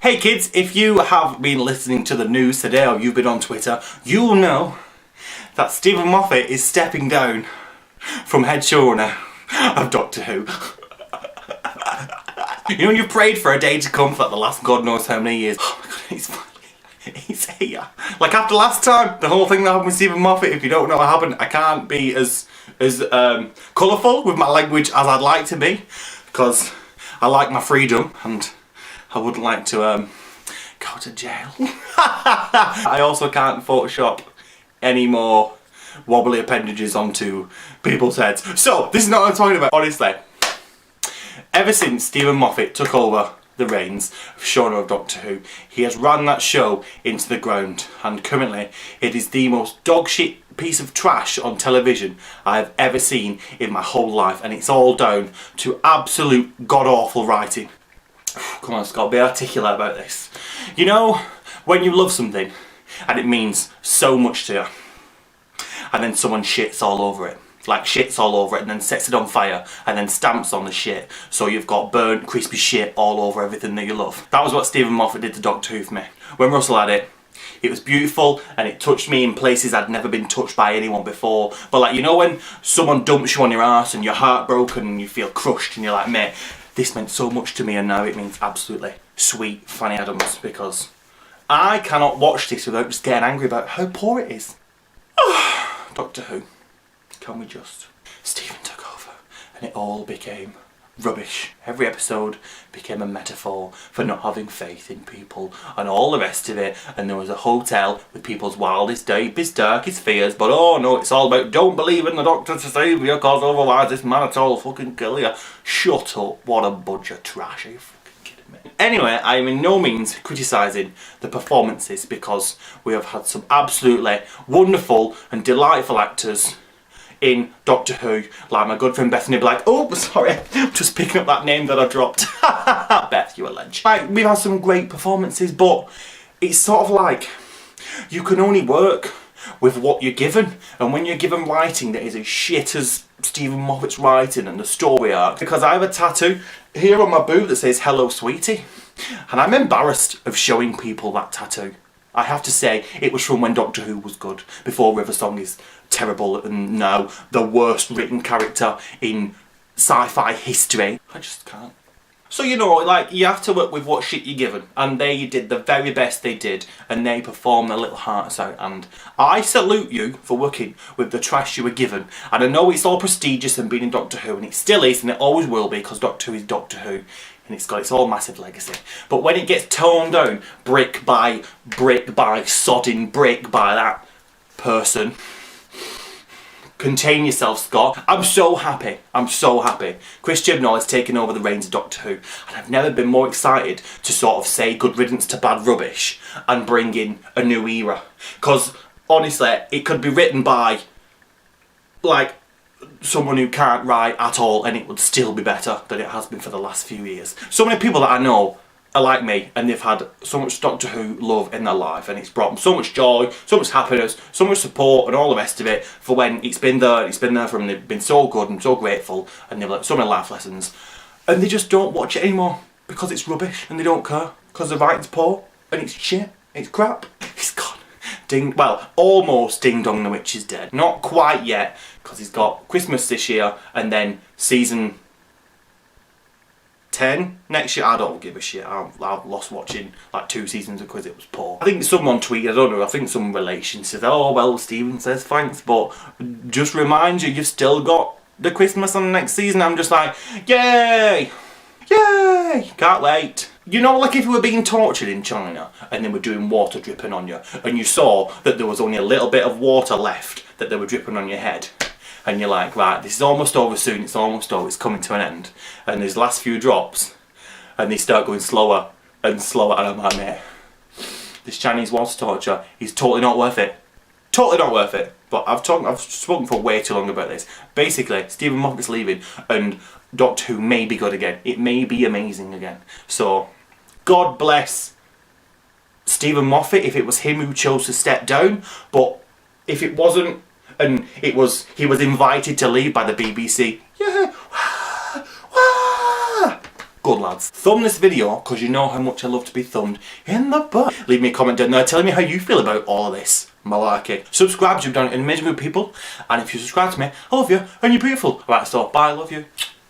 Hey kids, if you have been listening to the news today or you've been on Twitter, you'll know that Stephen Moffat is stepping down from head showrunner of Doctor Who. You know, you prayed for a day to come for the last God knows how many years. Oh my god, he's here. Like after last time, the whole thing that happened with Stephen Moffat, if you don't know what happened, I can't be as colourful with my language as I'd like to be, because I like my freedom and I wouldn't like to go to jail. I also can't Photoshop any more wobbly appendages onto people's heads. So, this is not what I'm talking about. Honestly, ever since Stephen Moffat took over the reins of showrunner of Doctor Who, he has ran that show into the ground, and currently it is the most dogshit piece of trash on television I have ever seen in my whole life, and it's all down to absolute god-awful writing. Come on, Scott, be articulate about this. You know, when you love something and it means so much to you, and then someone shits all over it. Like shits all over it and then sets it on fire and then stamps on the shit, so you've got burnt, crispy shit all over everything that you love. That was what Stephen Moffat did to Doctor Who for me. When Russell had it, it was beautiful and it touched me in places I'd never been touched by anyone before. But like, you know when someone dumps you on your ass and you're heartbroken and you feel crushed and you're like, mate, this meant so much to me, and now it means absolutely sweet Fanny Adams, because I cannot watch this without just getting angry about how poor it is. Doctor Who. Can we just... Stephen took over and it all became rubbish. Every episode became a metaphor for not having faith in people and all the rest of it, and there was a hotel with people's wildest, deepest, darkest fears, but oh no, it's all about don't believe in the doctor to save you, cause otherwise this man at all will fucking kill you. Shut up, what a bunch of trash, are you fucking kidding me? Anyway, I am in no means criticising the performances, because we have had some absolutely wonderful and delightful actors in Doctor Who, like my good friend Bethany Black. Oh, sorry, just picking up that name that I dropped. Beth, you a ledge. Like, we've had some great performances, but it's sort of like you can only work with what you're given, and when you're given writing that is as shit as Stephen Moffat's writing and the story arc, because I have a tattoo here on my boot that says "Hello, Sweetie," and I'm embarrassed of showing people that tattoo. I have to say, it was from when Doctor Who was good, before River Song is terrible and now the worst written character in sci-fi history. I just can't. So, you know, like, you have to work with what shit you're given, and they did the very best they did, and they performed their little hearts out, and I salute you for working with the trash you were given. And I know it's all prestigious and being in Doctor Who, and it still is, and it always will be, because Doctor Who is Doctor Who, and it's got its own massive legacy. But when it gets toned down brick by sodding brick by that person, contain yourself, Scott. I'm so happy. I'm so happy. Chris Chibnall has taken over the reins of Doctor Who, and I've never been more excited to sort of say good riddance to bad rubbish and bring in a new era. Because honestly, it could be written by like someone who can't write at all, and it would still be better than it has been for the last few years. So many people that I know are like me, and they've had so much Doctor Who love in their life, and it's brought them so much joy, so much happiness, so much support, and all the rest of it for when it's been there, and it's been there for them. They've been so good and so grateful, and they've learned so many life lessons, and they just don't watch it anymore because it's rubbish, and they don't care because the writing's poor, and it's shit, it's crap. He's gone. Well, almost Ding Dong the Witch is dead. Not quite yet, because he's got Christmas this year, and then season 10 next year. I don't give a shit. I've lost watching like 2 seasons because it was poor. I think someone tweeted, I don't know, I think some relation says, oh well, Stephen says thanks, but just remind you, you've still got the Christmas on the next season. I'm just like, yay! Yay! Can't wait. You know, like if you were being tortured in China and they were doing water dripping on you, and you saw that there was only a little bit of water left that they were dripping on your head, and you're like, right, this is almost over soon, it's almost over, it's coming to an end, and there's last few drops, and they start going slower and slower, and I'm like, mate, this Chinese water torture is totally not worth it. Totally not worth it. But I've spoken for way too long about this. Basically, Stephen Moffat's leaving, and Doctor Who may be good again. It may be amazing again. So, God bless Stephen Moffat if it was him who chose to step down, but if it wasn't, and he was invited to leave by the BBC, yeah, Good lads. Thumb this video, because you know how much I love to be thumbed in the butt. Leave me a comment down there telling me how you feel about all of this malarkey. Subscribe, you've done an amazing group of people. And if you subscribe to me, I love you and you're beautiful. Right, so bye, love you.